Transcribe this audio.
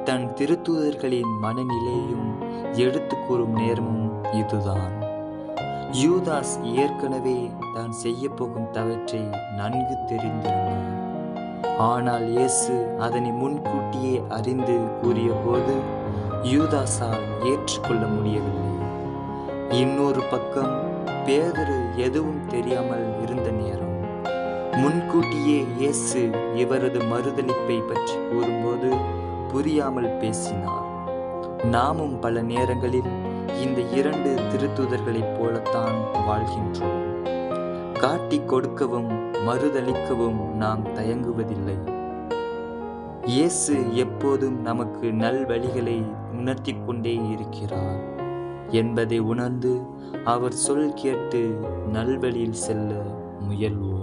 தன் திருத்தூதர்களின் மனநிலையும் எடுத்து கூறும் நேரமும் இதுதான். யூதாஸ் ஏற்கனவே தான் செய்ய போகும் தவற்றை நன்கு தெரிந்திருந்தார். ஆனால் இயேசு அதனை முன்கூட்டியே அறிந்து கூறிய போது யூதாஸால் ஏற்றுக்கொள்ள முடியவில்லை. இன்னொரு பக்கம் பேதுரு எதுவும் தெரியாமல் இருந்த நேரம். முன்கூட்டியே இயேசு இவரது மறுதலிப்பை பற்றி கூறும்போது புரியாமல் பேசினார். நாமும் பல நேரங்களில் இந்த 2 திருத்தூதர்களைப் போலத்தான் வாழ்கின்றோம். காட்டிக் கொடுக்கவும் மறுதலிக்கவும் நாம் தயங்குவதில்லை. இயேசு எப்போதும் நமக்கு நல்வழிகளை உணர்த்தி கொண்டே இருக்கிறார் என்பதை உணர்ந்து அவர் சொல் கேட்டு நல்வழியில் செல்ல முயல்வோம்.